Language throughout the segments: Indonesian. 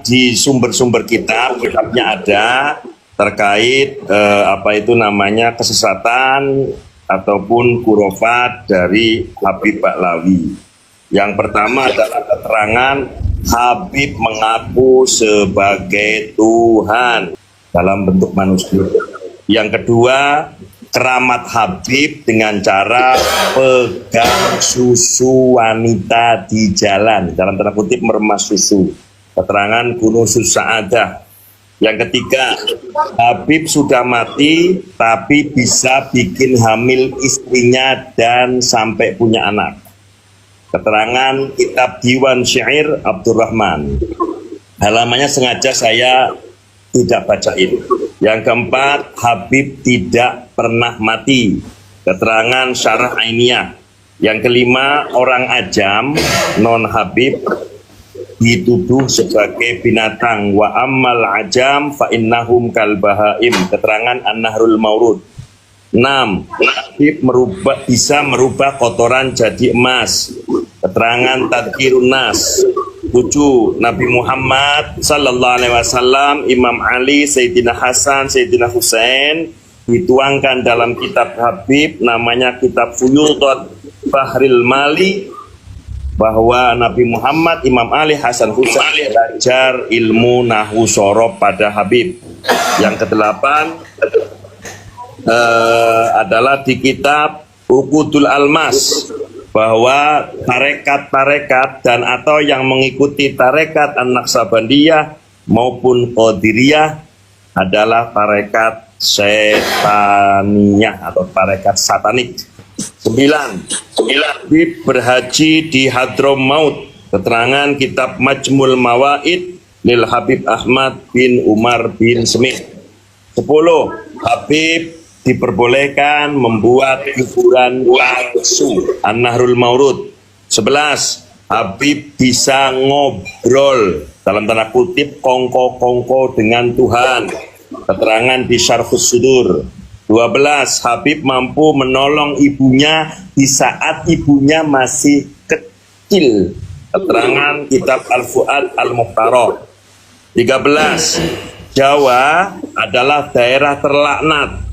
di sumber-sumber kitabnya ada terkait apa itu namanya kesesatan ataupun kurofat dari Habib Baklawi. Yang pertama adalah keterangan Habib mengaku sebagai Tuhan dalam bentuk manusia. Yang kedua, keramat Habib dengan cara pegang susu wanita di jalan, dalam tanda kutip meremas susu. Keterangan Kunuzus Sa'adah. Yang ketiga, Habib sudah mati tapi bisa bikin hamil istrinya dan sampai punya anak. Keterangan kitab Diwan Syair Abdurrahman. Halamannya sengaja saya tidak bacain. Yang keempat, Habib tidak pernah mati. Keterangan Syarah Ainiyah. Yang kelima, orang ajam non Habib dituduh sebagai binatang. Wa ammal ajam fa innahum kal bahaim. Keterangan An-Nahrul Maurud. 6. Habib bisa merubah kotoran jadi emas. Keterangan Tadhkirun Nas. 7. Nabi Muhammad sallallahu alaihi wasallam, Imam Ali, Sayyidina Hasan, Sayyidina Husain dituangkan dalam kitab Habib namanya kitab Fuyudat Bahril Mali, bahwa Nabi Muhammad, Imam Ali, Hasan, Husain belajar ilmu Nahwu Shorob pada Habib. Yang kedelapan adalah di kitab Uqudul Almas, bahwa tarekat-tarekat dan atau yang mengikuti tarekat An-Naqsabandiyah maupun Qadiriyah adalah tarekat setaniyah atau tarekat satanik. 9. Habib berhaji di Hadramaut. Keterangan kitab Majmul Mawaid lil Habib Ahmad bin Umar bin Smith. 10. Habib diperbolehkan membuat kuburan palsu. An-Nahrul Maurud. 11. Habib bisa ngobrol dalam tanda kutip kongko-kongko dengan Tuhan. Keterangan di Syarhus Sudur. 12. Habib mampu menolong ibunya di saat ibunya masih kecil. Keterangan kitab Al-Fuad Al-Mukhtarah. 13. Jawa adalah daerah terlaknat,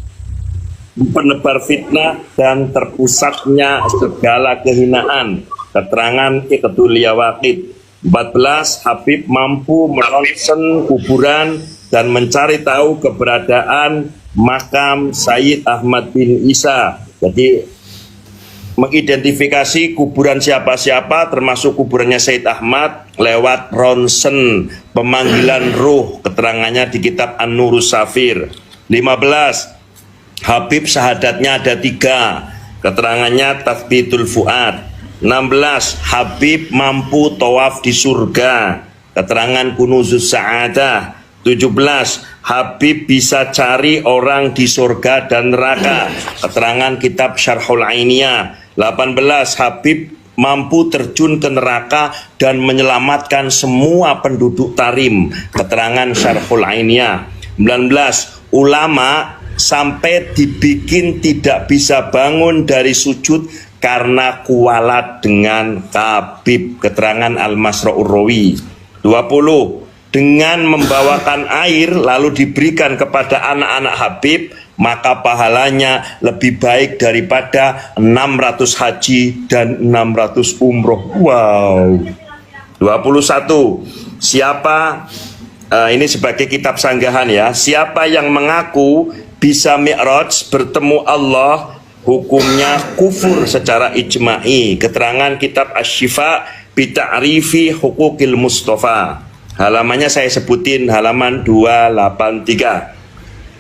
penebar fitnah dan terpusatnya segala kehinaan. Keterangan Iqdul Yawaqid. 14. Habib mampu meronsen kuburan dan mencari tahu keberadaan makam Sayyid Ahmad bin Isa. Jadi mengidentifikasi kuburan siapa-siapa termasuk kuburannya Sayyid Ahmad lewat ronsen pemanggilan ruh. Keterangannya di kitab An-Nurus Safir. 15. Habib syahadatnya ada 3. Keterangannya Tathbitul Fuad. 16. Habib mampu tawaf di surga. Keterangan Kunuzus Sa'adah. 17. Habib bisa cari orang di surga dan neraka. Keterangan kitab Syarhul Ainiyah. 18. Habib mampu terjun ke neraka dan menyelamatkan semua penduduk Tarim. Keterangan Syarhul Ainiyah. 19. Ulama sampai dibikin tidak bisa bangun dari sujud karena kualat dengan Habib. Keterangan Al-Masra'ur Rawi. 20. Dengan membawakan air lalu diberikan kepada anak-anak Habib, maka pahalanya lebih baik daripada 600 haji dan 600 umroh. Wow. 21. Siapa, ini sebagai kitab sanggahan ya, siapa yang mengaku bisa mi'raj bertemu Allah, hukumnya kufur secara ijma'i. Keterangan kitab Asy-Syifa bi Ta'rifi Huquqil Mustafa. Halamannya saya sebutin, halaman 283.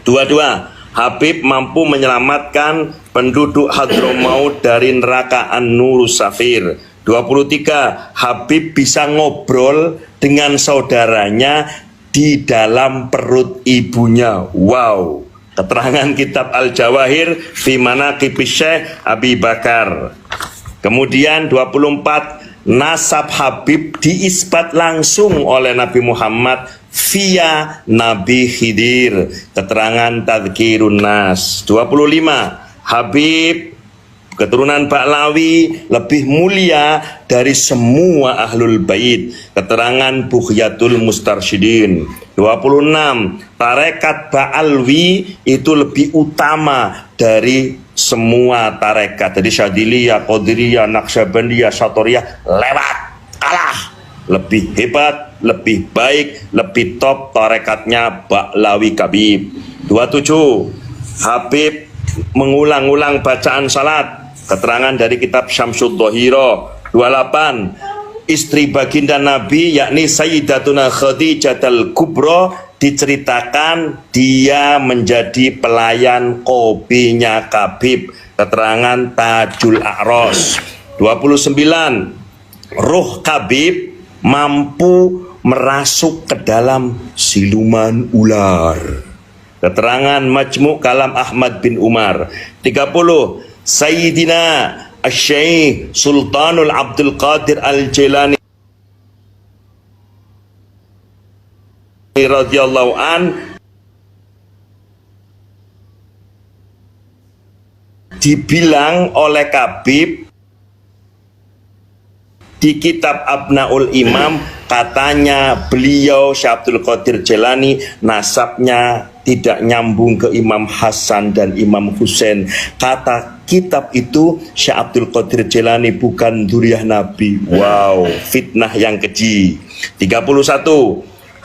22. Habib mampu menyelamatkan penduduk Hadramaut dari neraka An-Nurus Safir. 23. Habib bisa ngobrol dengan saudaranya di dalam perut ibunya. Wow. Keterangan kitab Al-Jawahir fi Manaqibis Syekh Abi Bakar. Kemudian 24. Nasab Habib diisbat langsung oleh Nabi Muhammad via Nabi Khidir. Keterangan Tadhkirun Nas. 25. Habib Keturunan Ba'lawi lebih mulia dari semua ahlul bait. Keterangan Bughyatul Mustarsyidin. 26. Tarekat Ba'alwi itu lebih utama dari semua tarekat. Jadi Syadiliyah, Qadiriyah, Naqsyabandiyah, Syatoriyah lewat, kalah. Lebih hebat, lebih baik, lebih top tarekatnya Ba'lawi Kabib. 27. Habib mengulang-ulang bacaan salat. Keterangan dari kitab Syamsud Dhahira. 28. Istri baginda Nabi yakni Sayyidatuna Khadijatul Kubra diceritakan dia menjadi pelayan kopinya Kabib. Keterangan Tajul A'ros. 29. Ruh Kabib mampu merasuk ke dalam siluman ular. Keterangan Majmu' Kalam Ahmad bin Umar. 30. Sayyidina Asy-Syaikh Sultanul Abdul Qadir Al-Jilani radhiyallahu an dibilang oleh Kabib di kitab Abnaul Imam, katanya beliau Syekh Abdul Qadir Jilani nasabnya tidak nyambung ke Imam Hasan dan Imam Husain. Kata kitab itu Syekh Abdul Qadir Jilani bukan dzurriyyah Nabi. Wow, fitnah yang keji. 31.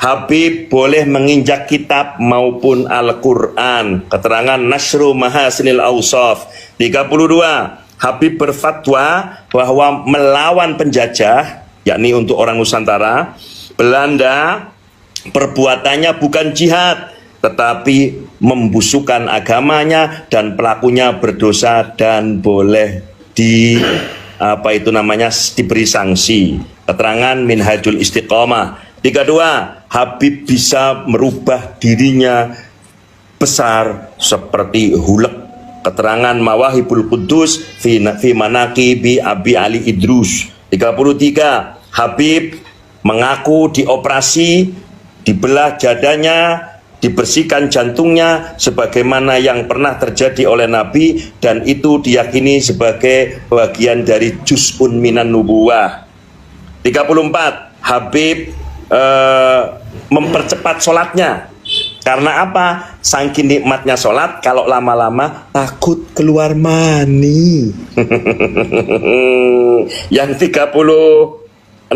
Habib boleh menginjak kitab maupun Al-Quran. Keterangan Nasru Mahasinil Awsaf. 32. Habib berfatwa bahwa melawan penjajah, yakni untuk orang Nusantara, Belanda, perbuatannya bukan jihad, tetapi membusukkan agamanya dan pelakunya berdosa dan boleh diberi sanksi. Keterangan Minhajul Istiqomah. 32. Habib bisa merubah dirinya besar seperti hulek. Keterangan Mawahibul Quddus fi Manaqibi Abi Ali Idrus. 33. Habib mengaku dioperasi, dibelah dadanya, dibersihkan jantungnya sebagaimana yang pernah terjadi oleh Nabi, dan itu diyakini sebagai bagian dari juz'un minan nubuwah. 34. Habib mempercepat sholatnya. Karena apa? Saking nikmatnya sholat, kalau lama-lama takut keluar mani. Yang 35.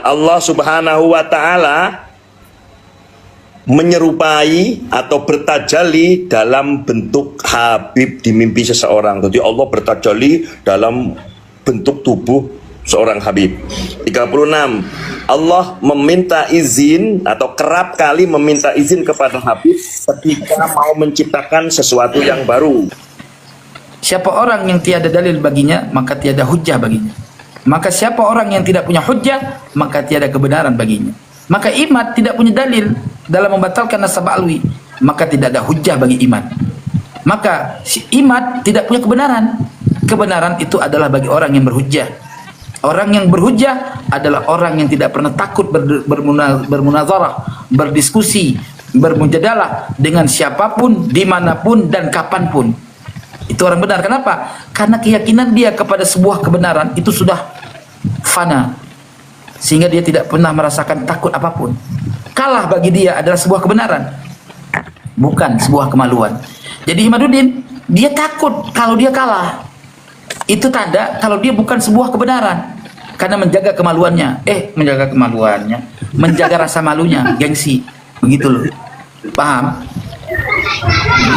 Allah Subhanahu wa ta'ala menyerupai atau bertajalli dalam bentuk Habib di mimpi seseorang. Jadi Allah bertajalli dalam bentuk tubuh seorang Habib. 36. Allah meminta izin atau kerap kali meminta izin kepada Habib ketika mau menciptakan sesuatu yang baru. Siapa orang yang tiada dalil baginya, maka tiada hujjah baginya. Maka siapa orang yang tidak punya hujjah, maka tiada kebenaran baginya. Maka Imad tidak punya dalil dalam membatalkan nasab Alwi, maka tidak ada hujjah bagi Imad. Maka si Imad tidak punya kebenaran. Kebenaran itu adalah bagi orang yang berhujjah. Orang yang berhujjah adalah orang yang tidak pernah takut bermunazarah, berdiskusi, bermujadalah dengan siapapun, dimanapun, dan kapanpun. Itu orang benar. Kenapa? Karena keyakinan dia kepada sebuah kebenaran itu sudah fana, sehingga dia tidak pernah merasakan takut apapun. Kalah bagi dia adalah sebuah kebenaran, bukan sebuah kemaluan. Jadi Imaduddin, dia takut kalau dia kalah. Itu tanda kalau dia bukan sebuah kebenaran, karena menjaga kemaluannya. Menjaga rasa malunya, gengsi. Begitu loh. Paham?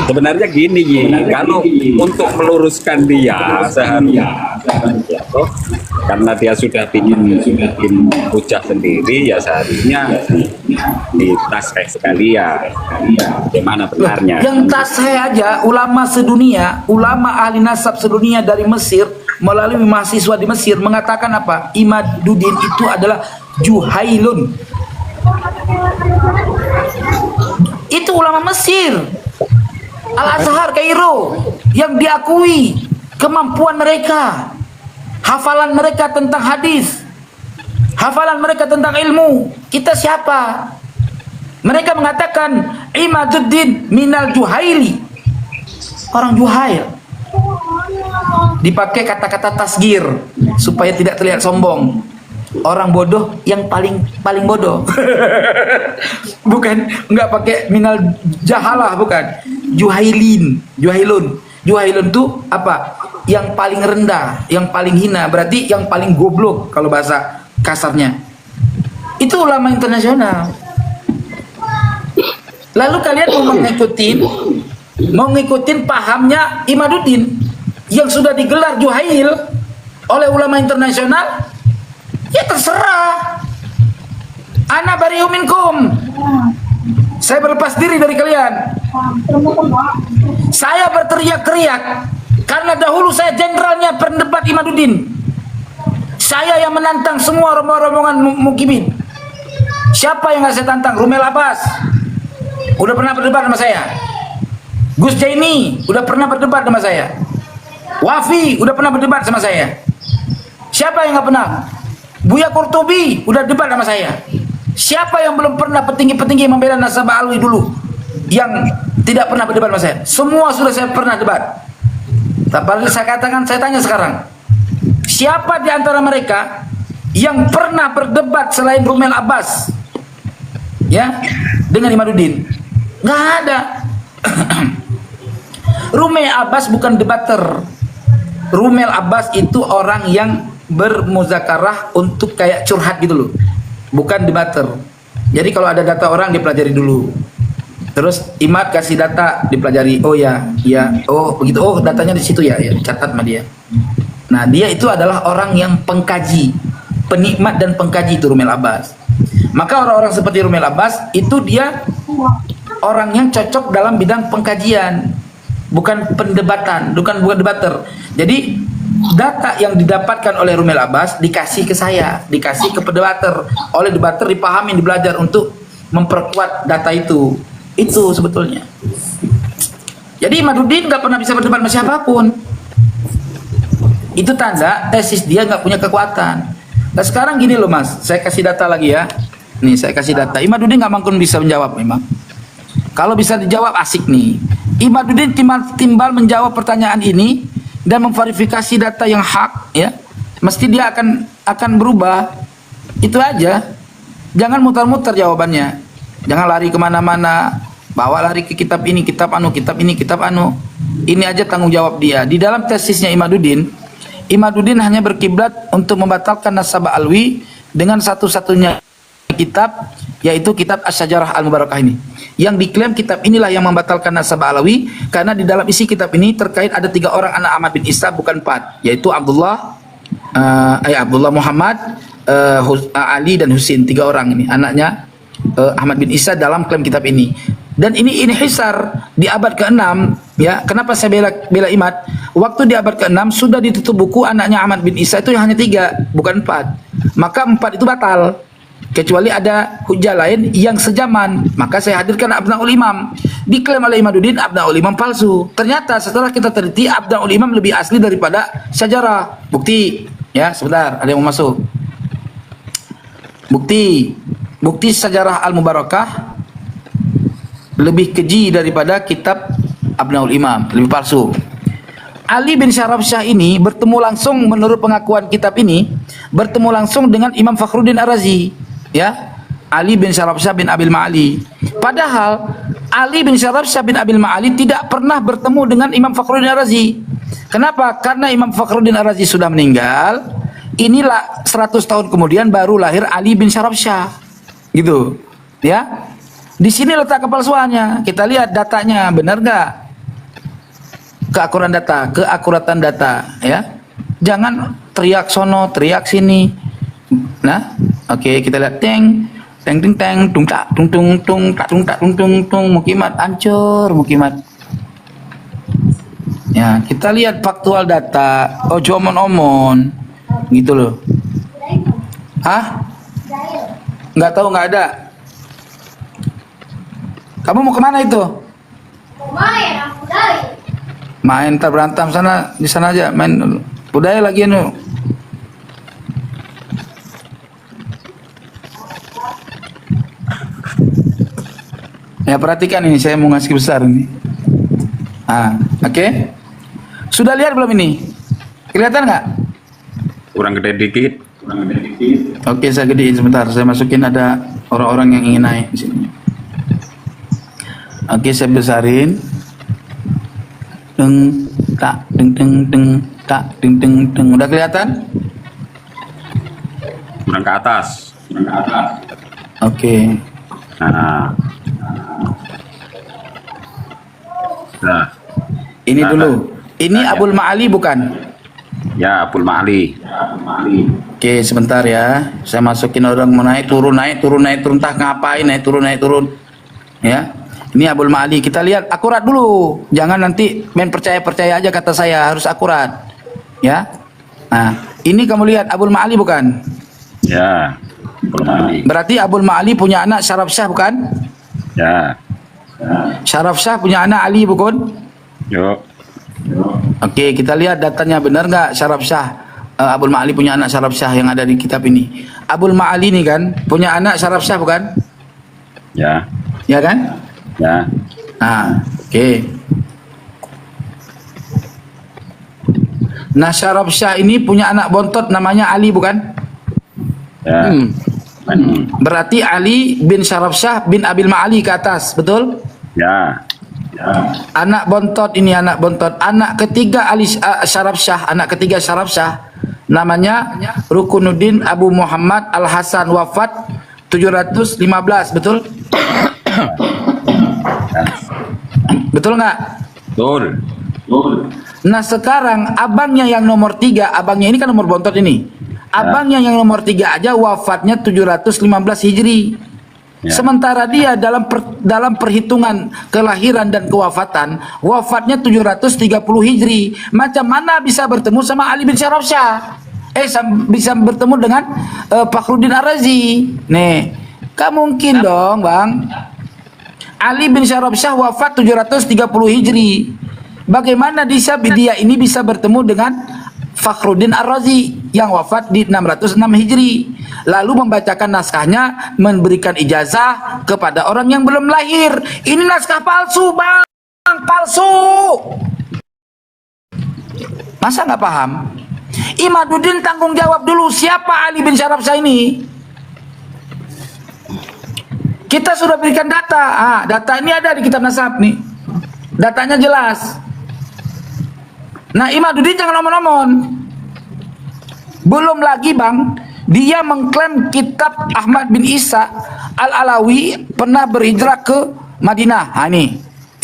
Sebenarnya gini, kalau untuk meluruskan dia seharusnya, karena dia sudah bikin hujah sendiri, ya seharusnya ditasreh sekali ya. Bagaimana benarnya? Yang tasreh aja ulama sedunia, ulama ahli nasab sedunia dari Mesir melalui mahasiswa di Mesir mengatakan apa? Imaduddin itu adalah Juhailun. Itu ulama Mesir, Al-Azhar Kairo, yang diakui kemampuan mereka, hafalan mereka tentang hadis, hafalan mereka tentang ilmu. Kita siapa? Mereka mengatakan Imaduddin minal Juhaili, orang Juhail. Dipakai kata-kata tasgir supaya tidak terlihat sombong. Orang bodoh yang paling bodoh. Bukan, nggak pakai minal jahalah, bukan. Juhailun tuh apa? Yang paling rendah, yang paling hina, berarti yang paling goblok kalau bahasa kasarnya. Itu ulama internasional. Lalu kalian mau ngikutin pahamnya Imaduddin yang sudah digelar Juhail oleh ulama internasional? Ya terserah. Ana bari'u minkum. Saya berlepas diri dari kalian. Saya berteriak-teriak karena dahulu saya jenderalnya pendebat Imaduddin. Saya yang menantang semua rombongan mukimin. Siapa yang nggak saya tantang? Rumel Abbas udah pernah berdebat sama saya. Gus Jaini udah pernah berdebat sama saya. Wafi udah pernah berdebat sama saya. Siapa yang nggak pernah? Buya Qurtubi udah debat sama saya. Siapa yang belum pernah petinggi-petinggi membela Nasabah Alwi dulu yang tidak pernah berdebat sama saya? Semua sudah saya pernah debat. Tapi saya katakan, saya tanya sekarang, siapa di antara mereka yang pernah berdebat selain Rumel Abbas ya dengan Imaduddin? Nggak ada. Rumel Abbas bukan debater. Rumel Abbas itu orang yang bermuzakarah untuk kayak curhat gitu loh, bukan debater. Jadi kalau ada data orang dipelajari dulu, terus Imad kasih data dipelajari. Oh ya, oh begitu, oh datanya di situ ya, catat sama dia. Nah dia itu adalah orang yang pengkaji, penikmat dan pengkaji itu Rumel Abbas. Maka orang-orang seperti Rumel Abbas itu dia orang yang cocok dalam bidang pengkajian, bukan pendebatan, bukan debater. Jadi data yang didapatkan oleh Rumel Abbas dikasih ke saya, dikasih ke debater, oleh debater dipahami, dibelajar untuk memperkuat data itu sebetulnya. Jadi Imaduddin nggak pernah bisa berdebat sama siapapun. Itu tanda tesis dia nggak punya kekuatan. Nah sekarang gini loh mas, saya kasih data lagi ya. Nih saya kasih data. Imaduddin nggak mungkin bisa menjawab memang. Kalau bisa dijawab asik nih. Imaduddin timbal menjawab pertanyaan ini dan memverifikasi data yang hak, ya, mesti dia akan berubah. Itu aja. Jangan muter-muter jawabannya. Jangan lari kemana-mana. Bawa lari ke kitab ini, kitab anu, kitab ini, kitab anu. Ini aja tanggung jawab dia. Di dalam tesisnya Imaduddin hanya berkiblat untuk membatalkan Nasabah Alwi dengan satu-satunya kitab, yaitu kitab Asy-Syajarah Al-Mubarakah ini. Yang diklaim kitab inilah yang membatalkan Nasabah Alawi karena di dalam isi kitab ini terkait ada 3 orang anak Ahmad bin Isa, bukan 4, yaitu Abdullah Muhammad, Ali dan Husin. 3 orang ini anaknya Ahmad bin Isa dalam klaim kitab ini. Dan ini hisar di abad ke-6 ya. Kenapa saya bela Imad? Waktu di abad ke-6 sudah ditutup buku anaknya Ahmad bin Isa itu hanya 3, bukan 4. Maka 4 itu batal. Kecuali ada hujah lain yang sejaman, maka saya hadirkan Abnaul Imam. Diklaim oleh Imaduddin Abnaul Imam palsu. Ternyata setelah kita teliti Abnaul Imam lebih asli daripada Syajarah. Bukti, ya sebentar, ada yang mau masuk. Bukti Syajarah Al-Mubarakah lebih keji daripada kitab Abnaul Imam, lebih palsu. Ali bin Syarabsyah ini bertemu langsung, menurut pengakuan kitab ini, bertemu langsung dengan Imam Fakhruddin Ar-Razi. Ya, Ali bin Syarabsyah bin Abil Ma'ali. Padahal Ali bin Syarabsyah bin Abil Ma'ali tidak pernah bertemu dengan Imam Fakhruddin Ar-Razi. Kenapa? Karena Imam Fakhruddin Ar-Razi sudah meninggal. Inilah 100 tahun kemudian baru lahir Ali bin Syarabsyah. Gitu. Ya. Di sini letak kepalsuannya. Kita lihat datanya, benar nggak? Keakuratan data, ya. Jangan teriak sono, teriak sini. Nah, oke, kita lihat tung tak tung mukimat hancur mukimat. Ya, kita lihat faktual data, ojo omon-omon gitu loh. Hah? Nggak tahu, nggak ada. Kamu mau kemana itu? Main terberantem sana, di sana aja main dulu. Budaya lagi anu. Ya perhatikan ini, saya mau ngasih besar ini. Oke. Sudah lihat belum ini? Kelihatan nggak? Kurang gede dikit. Oke, saya gedein sebentar. Saya masukin, ada orang-orang yang ingin naik di sini. Oke, saya besarin. Deng, tak, deng, deng, deng, tak, deng, deng, deng. Udah kelihatan? Kurang ke atas. Oke. Nah. Nah, Ini dulu. Ini Abul Ma'ali bukan? ya Abul Ma'ali. Oke, sebentar ya. Saya masukin orang mau naik turun, naik turun, naik turun. Entah ngapain, naik turun. Ya. Ini Abul Ma'ali. Kita lihat akurat dulu. Jangan nanti main percaya-percaya aja kata saya. Harus akurat. Ya. Nah, ini kamu lihat Abul Ma'ali bukan? Ya, Abul Ma'ali. Berarti Abul Ma'ali punya anak Syaraf Syah bukan? Ya. Syaraf Syah punya anak Ali bukan? Yuk. Oke, kita lihat datanya benar nggak Syaraf Syah? Abul Ma'ali punya anak Syaraf Syah yang ada di kitab ini. Abul Ma'ali ini kan punya anak Syaraf Syah bukan? Ya. Ya kan? Ya. Nah, oke. Nah, Syaraf Syah ini punya anak bontot namanya Ali bukan? Ya. Berarti Ali bin Syaraf Syah bin Abil Ma'ali ke atas, betul? Ya. Anak bontot ini, anak bontot. Anak ketiga Ali Syaraf Syah, anak ketiga Syaraf Syah namanya Rukunuddin Abu Muhammad Al Hasan, wafat 715, betul? Betul nggak? Betul. Nah, sekarang abangnya yang nomor 3, abangnya ini kan nomor bontot ini. Abangnya yang nomor 3 aja wafatnya 715 Hijri. Ya. Sementara dia dalam perhitungan kelahiran dan kewafatan, wafatnya 730 Hijri. Macam mana bisa bertemu sama Ali bin Syaraf Syah? Bisa bertemu dengan Fakhruddin Ar-Razi. Nih, gak mungkin dong, Bang. Ali bin Syaraf Syah wafat 730 Hijri. Bagaimana dia ini bisa bertemu dengan Fakhruddin Ar-Razi yang wafat di 606 Hijri, lalu membacakan naskahnya, memberikan ijazah kepada orang yang belum lahir. Ini naskah palsu, Bang, palsu. Masa nggak paham? Imaduddin tanggung jawab dulu, siapa Ali bin Syaraf Syah ini? Kita sudah berikan data. Data ini ada di kitab nasab nih. Datanya jelas. Nah, Imaduddin jangan omon-omon. Belum lagi, Bang, dia mengklaim kitab Ahmad bin Isa Al-Alawi pernah berhijrah ke Madinah.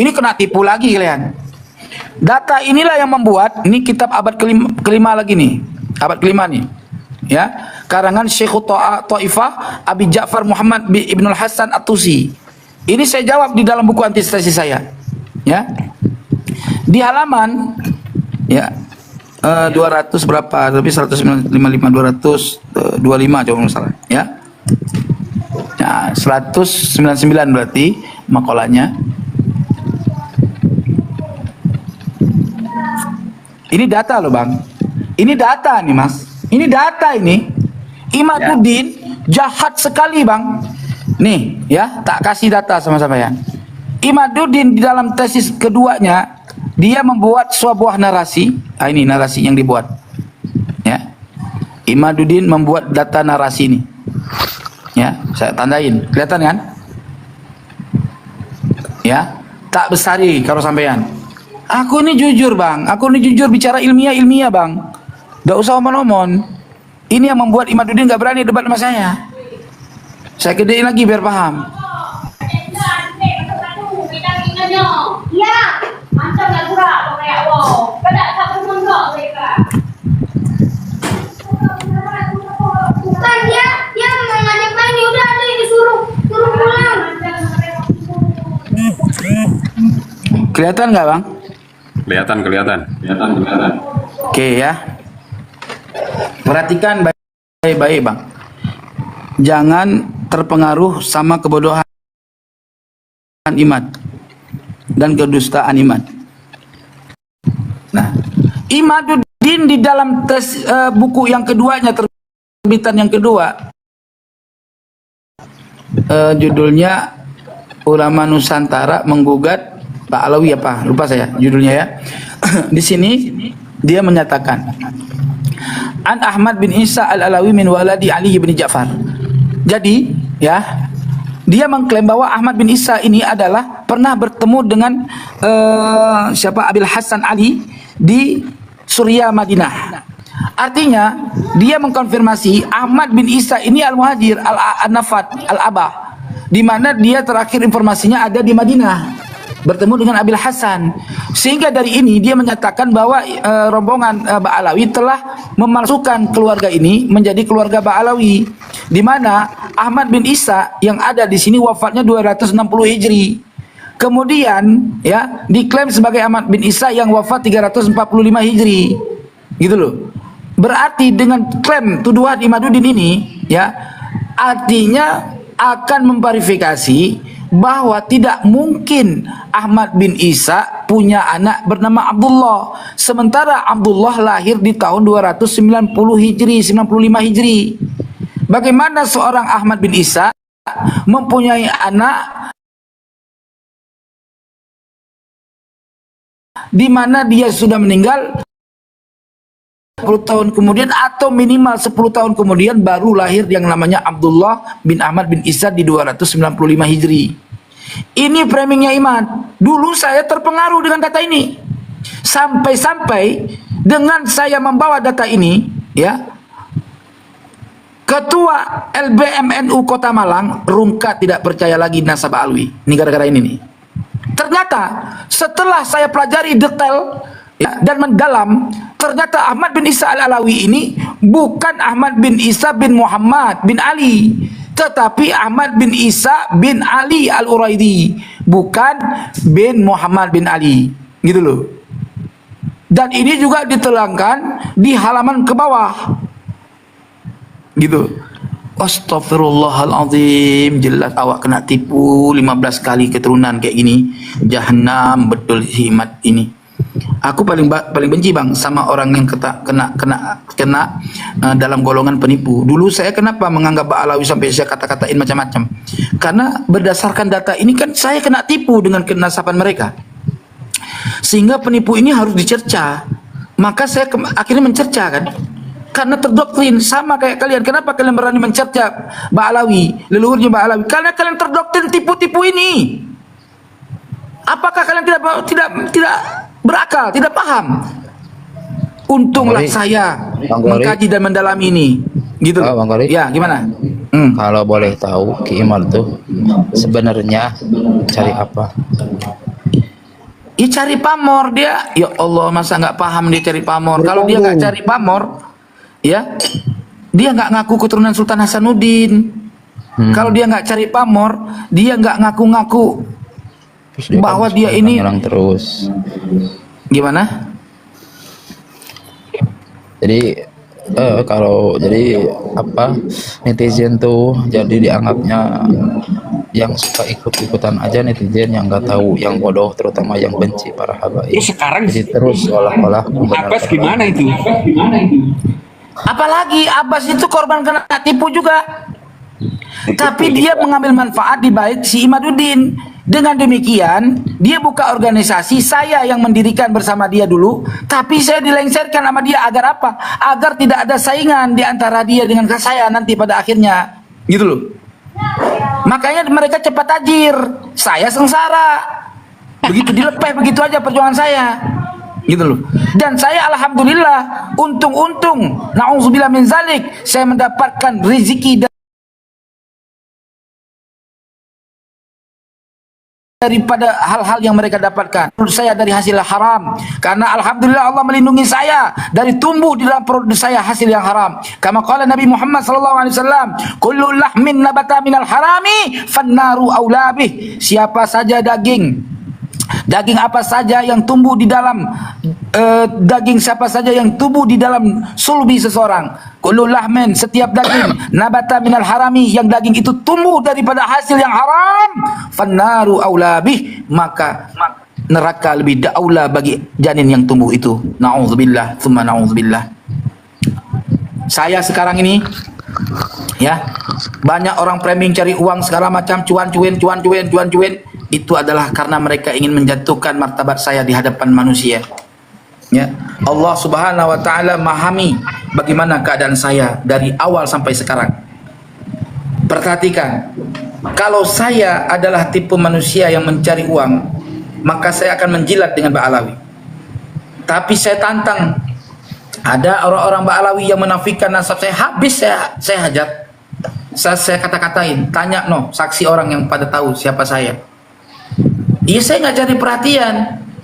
Ini kena tipu lagi kalian. Data inilah yang membuat, ini kitab abad kelima lagi nih. Abad kelima nih. Ya, karangan Syekh Ta'ifah Abi Ja'far Muhammad bin Ibnul Hasan At-Tusi. Ini saya jawab di dalam buku antitesis saya. Ya. Di halaman 200 berapa, tapi 155 225 coba masalah ya. 199 berarti makolanya. Ini data loh, Bang. Ini data nih, Mas. Ini data ini. Imaduddin jahat sekali, Bang. Nih ya, tak kasih data sama-sama ya. Imaduddin di dalam tesis keduanya dia membuat sebuah narasi. Ini narasi yang dibuat. Ya. Imaduddin membuat data narasi ini. Ya, saya tandain. Kelihatan kan? Ya, tak besari kalau sampean. Aku ini jujur, Bang. Aku ini jujur bicara ilmiah, Bang. Gak usah omon-omon. Ini yang membuat Imaduddin gak berani debat sama saya. Saya gedein lagi biar paham. Ya, mantap nak gerak kayak wow. Kada satu menggerak mereka. Bukan dia memang ngajak main, ya udah ada yang disuruh pulang. Kelihatan nggak, Bang? Kelihatan. Oke ya. Perhatikan baik-baik, Bang. Jangan terpengaruh sama kebodohan Imad dan kedustaan Imad. Nah, Imaduddin di dalam buku yang keduanya, terbitan yang kedua, judulnya Ulama Nusantara Menggugat Pak Alawi, apa lupa saya judulnya ya. di sini dia menyatakan An Ahmad bin Isa al-Alawi min waladi Ali bin Ja'far. Jadi, ya, dia mengklaim bahwa Ahmad bin Isa ini adalah pernah bertemu dengan siapa Abil Hasan Ali di Suria Madinah. Artinya dia mengkonfirmasi Ahmad bin Isa ini al-Muhajir al-Nafat al-Abah, di mana dia terakhir informasinya ada di Madinah bertemu dengan Abil Hasan. Sehingga dari ini dia menyatakan bahwa rombongan Ba'alawi telah memasukkan keluarga ini menjadi keluarga Ba'alawi, di mana Ahmad bin Isa yang ada di sini wafatnya 260 Hijri. Kemudian ya diklaim sebagai Ahmad bin Isa yang wafat 345 Hijri. Gitu loh. Berarti dengan klaim tuduhan Imaduddin ini ya artinya akan memverifikasi bahwa tidak mungkin Ahmad bin Isa punya anak bernama Abdullah, sementara Abdullah lahir di tahun 290 Hijri, 95 Hijri. Bagaimana seorang Ahmad bin Isa mempunyai anak di mana dia sudah meninggal 10 tahun kemudian atau minimal 10 tahun kemudian baru lahir yang namanya Abdullah bin Ahmad bin Isa di 295 Hijri. Ini framingnya Imad. Dulu saya terpengaruh dengan data ini. Sampai-sampai dengan saya membawa data ini, ya, Ketua LBMNU Kota Malang, Rungkat tidak percaya lagi nasabah Alwi. Ini gara-gara ini nih. Ternyata setelah saya pelajari detail ya, dan mendalam, ternyata Ahmad bin Isa al-Alawi ini bukan Ahmad bin Isa bin Muhammad bin Ali, tetapi Ahmad bin Isa bin Ali al-Uraidi, bukan bin Muhammad bin Ali, gitu loh. Dan ini juga diterangkan di halaman ke bawah, gitu. Astaghfirullahaladzim, jelas awak kena tipu 15 kali keturunan kayak gini. Jahanam betul himat ini. Aku paling benci bang sama orang yang kena dalam golongan penipu. Dulu saya kenapa menganggap Ba'alawi sampai saya kata-katain macam-macam? Karena berdasarkan data ini kan saya kena tipu dengan kenasaban mereka. Sehingga penipu ini harus dicerca. Maka saya akhirnya mencerca kan. Karena terdoktrin sama kayak kalian. Kenapa kalian berani mencerca Ba'alawi, leluhurnya Ba'alawi? Karena kalian terdoktrin tipu-tipu ini. Apakah kalian tidak berakal, tidak paham? Untunglah saya mengkaji dan mendalami ini. Gitu. Bang Kori. Ya, gimana? Kalau boleh tahu Ki Imad tuh sebenarnya cari apa? Ya cari pamor dia. Ya Allah, masa nggak paham dia cari pamor? Kalau dia nggak cari pamor, ya dia nggak ngaku keturunan Sultan Hasanuddin. Kalau dia nggak cari pamor, dia nggak ngaku-ngaku bahwa dia ini terus. Gimana? Jadi kalau jadi apa netizen tuh jadi dianggapnya yang suka ikut-ikutan aja, netizen yang nggak tahu, yang bodoh, terutama yang benci para habaib. Sekarang Jadi terus seolah-olah Abbas gimana itu? Apalagi Abbas itu korban kena tipu juga. Tapi dia mengambil manfaat di bait si Imaduddin. Dengan demikian, dia buka organisasi, saya yang mendirikan bersama dia dulu, tapi saya dilengsarkan sama dia agar apa? Agar tidak ada saingan di antara dia dengan saya nanti pada akhirnya. Gitu loh. Makanya mereka cepat tajir, saya sengsara. Begitu dilepeh begitu aja perjuangan saya. Gitu loh. Dan saya alhamdulillah untung-untung, na'udzubillah min zalik, saya mendapatkan rezeki daripada hal-hal yang mereka dapatkan. Perut saya dari hasil haram, karena alhamdulillah Allah melindungi saya dari tumbuh di dalam perut saya hasil yang haram. Kama qala Nabi Muhammad sallallahu alaihi wasallam, kullu lahmin nabata minal harami fannaru aula bih. Siapa saja daging apa saja yang tumbuh di dalam daging siapa saja yang tumbuh di dalam sulbi seseorang, kullu lahmin, setiap daging, nabata minal harami, yang daging itu tumbuh daripada hasil yang haram, fannaru aula bih, maka neraka lebih daula bagi janin yang tumbuh itu. Na'udzubillah, tsumma na'udzubillah. Saya sekarang ini ya, banyak orang framing cari uang segala macam, cuan-cuan. Itu adalah karena mereka ingin menjatuhkan martabat saya di hadapan manusia. Ya, Allah Subhanahu wa taala memahami bagaimana keadaan saya dari awal sampai sekarang. Perhatikan, kalau saya adalah tipe manusia yang mencari uang, maka saya akan menjilat dengan Mbak Alawi. Tapi saya tantang, ada orang-orang Mbak Alawi yang menafikan nasab saya, habis saya hajar. Saya kata-katain, tanya saksi orang yang pada tahu siapa saya. Iya, saya nggak cari perhatian.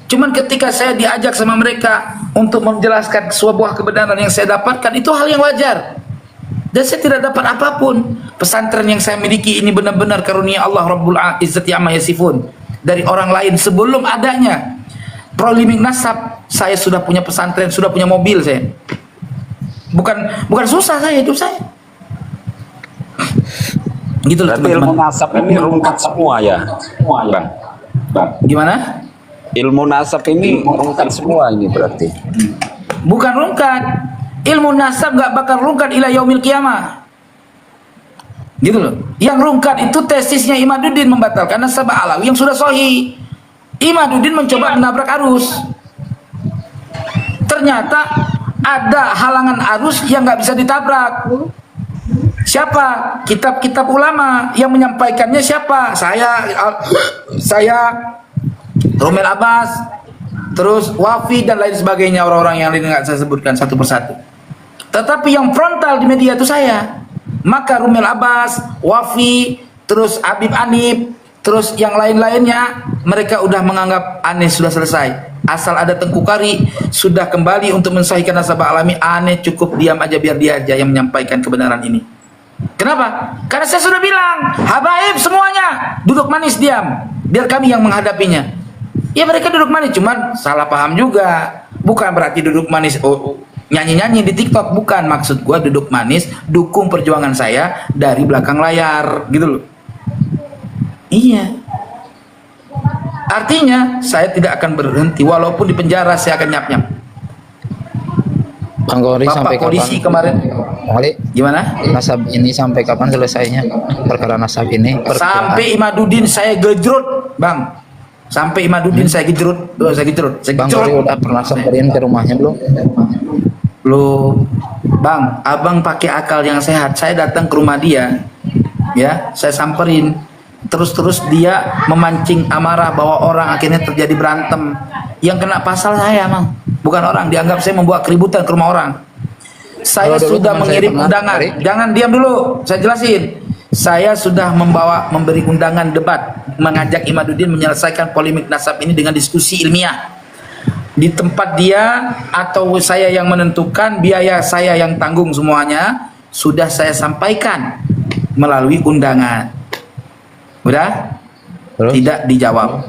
Cuman ketika saya diajak sama mereka untuk menjelaskan sebuah kebenaran yang saya dapatkan, itu hal yang wajar. Dan saya tidak dapat apapun. Pesantren yang saya miliki ini benar-benar karunia Allah Rabbul Izzati Amma Yasifun. Dari orang lain sebelum adanya polemik nasab, saya sudah punya pesantren, sudah punya mobil saya. Bukan susah saya, hidup saya. Gitu loh Berarti ilmu nasab ini rungkat semua ya, Bang. Gimana? Ilmu nasab ini rungkat semua ini berarti. Bukan rungkat. Ilmu nasab gak bakal rungkat ila yaumil qiyamah. Gitu loh. Yang rungkat itu tesisnya Imaduddin membatalkan nasab Alawi yang sudah sahih. Imaduddin mencoba menabrak arus. Ternyata ada halangan arus yang gak bisa ditabrak. Siapa? Kitab-kitab ulama yang menyampaikannya siapa? Saya Romel Abbas, terus Wafi dan lain sebagainya, orang-orang yang lain nggak saya sebutkan satu persatu. Tetapi yang frontal di media itu saya. Maka Romel Abbas, Wafi, terus Habib Anip, terus yang lain-lainnya, mereka udah menganggap aneh sudah selesai. Asal ada Tengku Qari sudah kembali untuk mensahihkan nasabah alami, aneh cukup diam aja, biar dia aja yang menyampaikan kebenaran ini. Kenapa? Karena saya sudah bilang, habaib semuanya duduk manis diam, biar kami yang menghadapinya. Ya mereka duduk manis, cuman salah paham juga. Bukan berarti duduk manis nyanyi-nyanyi di TikTok, bukan. Maksud gua duduk manis, dukung perjuangan saya dari belakang layar, gitu loh. Iya. Artinya saya tidak akan berhenti, walaupun di penjara saya akan nyap-nyap. Bang Gori, Bapak sampai polisi kapan? kemarin, Kali gimana? nasab ini sampai kapan selesainya? Perkara nasab ini? Sampai Imaduddin saya gejrut, Bang. Sampai Imaduddin saya gejrut. Saya Bang Gori gejrut. udah pernah samperin ke rumahnya belum? Loh, Bang, abang pakai akal yang sehat. Saya datang ke rumah dia, ya, saya samperin. Terus dia memancing amarah bahwa orang, akhirnya terjadi berantem. Yang kena pasal saya, Bang. Bukan orang, dianggap saya membuat keributan ke rumah orang. Saya Kalau dulu sudah teman saya mengirim pernah, undangan. Ari. Jangan diam dulu, saya jelasin. Saya sudah memberi undangan debat, mengajak Imaduddin menyelesaikan polemik nasab ini dengan diskusi ilmiah. Di tempat dia atau saya yang menentukan, biaya saya yang tanggung semuanya, sudah saya sampaikan melalui undangan. Udah? Terus? Tidak dijawab.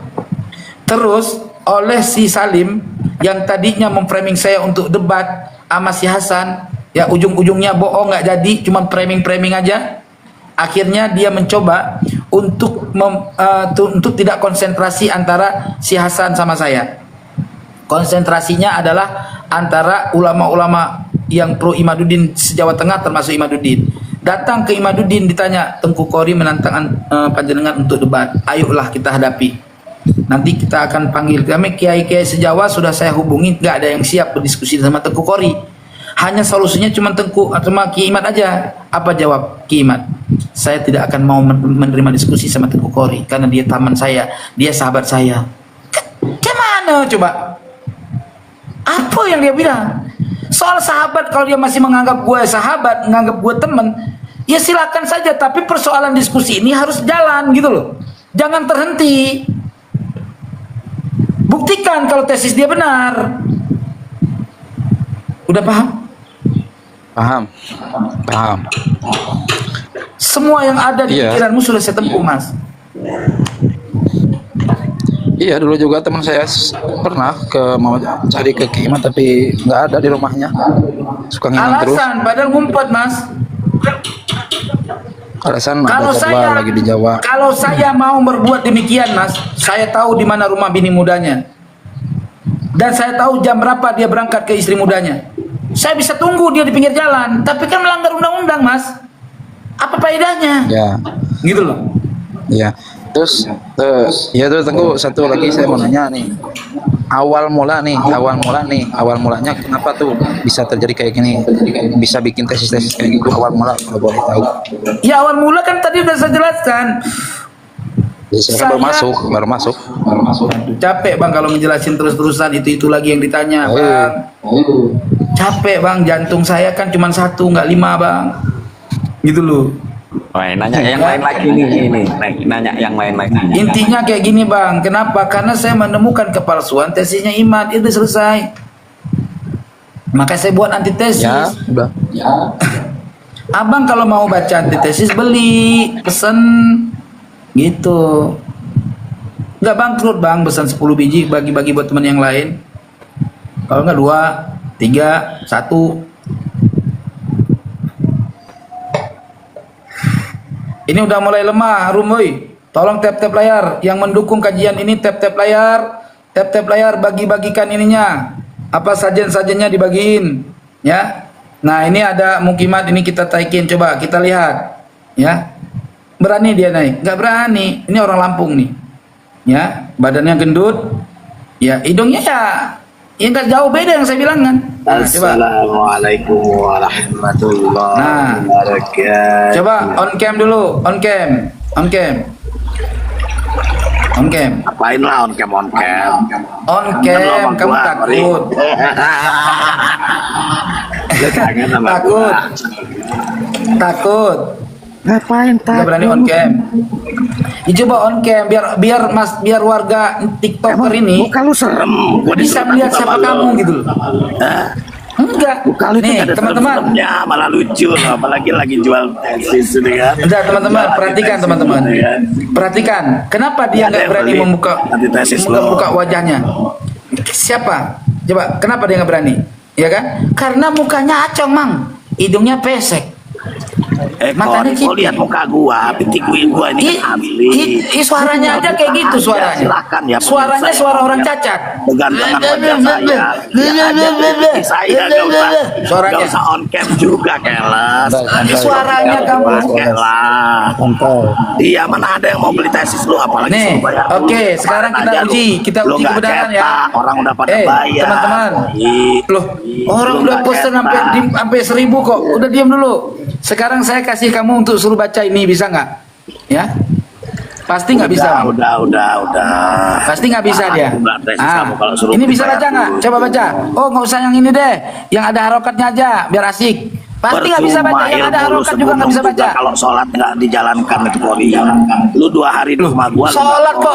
Terus oleh si Salim yang tadinya memframing saya untuk debat sama si Hasan, ya ujung-ujungnya bohong, nggak jadi, cuma framing aja. Akhirnya dia mencoba untuk tidak konsentrasi antara si Hasan sama saya. Konsentrasinya adalah antara ulama-ulama yang pro Imaduddin se-Jawa Tengah, termasuk Imaduddin. Datang ke Imaduddin, ditanya, Tengku Qori menantang panjenengan untuk debat, ayolah kita hadapi. Nanti kita akan panggil, kami kiai-kiai se-Jawa sudah saya hubungi, nggak ada yang siap berdiskusi sama Tengku Qori. Hanya solusinya cuma Ki Imat aja. Apa jawab Ki Imat? Saya tidak akan mau menerima diskusi sama Tengku Qori karena dia teman saya, dia sahabat saya. Gimana coba? Apa yang dia bilang? Soal sahabat, kalau dia masih menganggap gue sahabat, menganggap gue teman, ya silakan saja. Tapi persoalan diskusi ini harus jalan gitu loh. Jangan terhenti. Buktikan kalau tesis dia benar. Udah paham? Paham. Semua yang ada di Iya. pikiranmu sudah saya tempuh, Mas. Iya, dulu juga teman saya pernah mau cari ke Kimat tapi nggak ada di rumahnya. Suka ngilang terus. Alasan, padahal ngumpet, Mas. Alasan Kalau ada saya khotbah lagi di Jawa. Kalau saya mau berbuat demikian, Mas, saya tahu di mana rumah bini mudanya. Dan saya tahu jam berapa dia berangkat ke istri mudanya. Saya bisa tunggu dia di pinggir jalan, tapi kan melanggar undang-undang, Mas. Apa faedahnya? Ya, Gitu loh. ya. Terus Tengku, satu lagi saya mau nanya nih. awal mulanya kenapa tuh bisa terjadi kayak gini, bisa bikin tesis kayak gitu awal mula kalau boleh tahu. Ya awal mula kan tadi udah saya jelaskan. Saya baru masuk. Aduh, capek bang kalau ngejelasin terus-terusan itu lagi yang ditanya bang. Capek bang, jantung saya kan cuma 1 nggak 5 bang. Gitu loh. Nanya yang lain lagi ini. Nanya yang lain lagi. Intinya kayak gini bang, kenapa? Karena saya menemukan kepalsuan tesisnya Imat, itu selesai. Maka saya buat antitesis. Ya, udah. Abang kalau mau baca antitesis beli, pesen gitu. Nggak bangkrut bang, pesan 10 biji bagi-bagi buat teman yang lain. Kalau nggak 2, 3, 1. Ini udah mulai lemah, Rumoy. Tolong tap-tap layar. Yang mendukung kajian ini tap-tap layar. Tap-tap layar, bagi-bagikan ininya. Apa sajen-sajennya dibagiin. Ya. Nah ini ada mukimat, ini kita taikin. Coba kita lihat. Ya. Berani dia naik? Nggak berani. Ini orang Lampung nih. Ya. Badannya gendut. Ya. Hidungnya ya nggak jauh beda yang saya bilang kan. Nah, Assalamualaikum warahmatullahi wabarakatuh. Coba on cam dulu, on cam. Apain lah on cam? On cam, kamu takut. Takut. Ngapain Nggak berani on cam. Ya, coba on cam biar warga TikToker ini muka lu serem. Gua bisa melihat siapa kamu gitu loh. Enggak. Muka lu itu Nih, nggak ada teman-teman. serem-seremnya, malah lucu loh. Apalagi lagi jual tesis ini kan. Udah teman-teman, perhatikan teman-teman. Perhatikan, kenapa dia nggak berani membuka wajahnya? Siapa? Coba, kenapa dia nggak berani? Ya kan? Karena mukanya acong, Mang. Hidungnya pesek. Matanya Kau lihat muka gua, pitik gua ini kan hamili. Suaranya aja kayak gitu suaranya. Silakan ya. Suaranya suara orang cacat. Dengan wajah saya. Saya Suaranya. nggak usah on cam juga, keles. Suaranya kamu. Kelas. Iya, mana ada yang mau beli tesis lu, apalagi Nih, suruh bayar dulu. oke, sekarang kita Aja lu. uji Lu nggak kebenaran ya. cetak, orang udah pada bayar. Teman-teman. Loh, orang Lu udah nggak poster cetak. sampai 1000 kok. Udah diam dulu. Sekarang saya kasih kamu untuk suruh baca ini, bisa nggak? Ya? Pasti nggak bisa. Udah. Pasti nggak bisa dia. Enggak, tesis kamu kalau suruh Ini bisa bayar baca nggak? dulu. Coba baca. Oh, nggak usah yang ini deh. Yang ada harokatnya aja, biar asik. Pasti nggak bisa baca. Yang ada harokat juga nggak bisa baca. Kalau sholat nggak dijalankan itu Korea. Lu 2 hari di rumah gua. lu nggak Sholat kok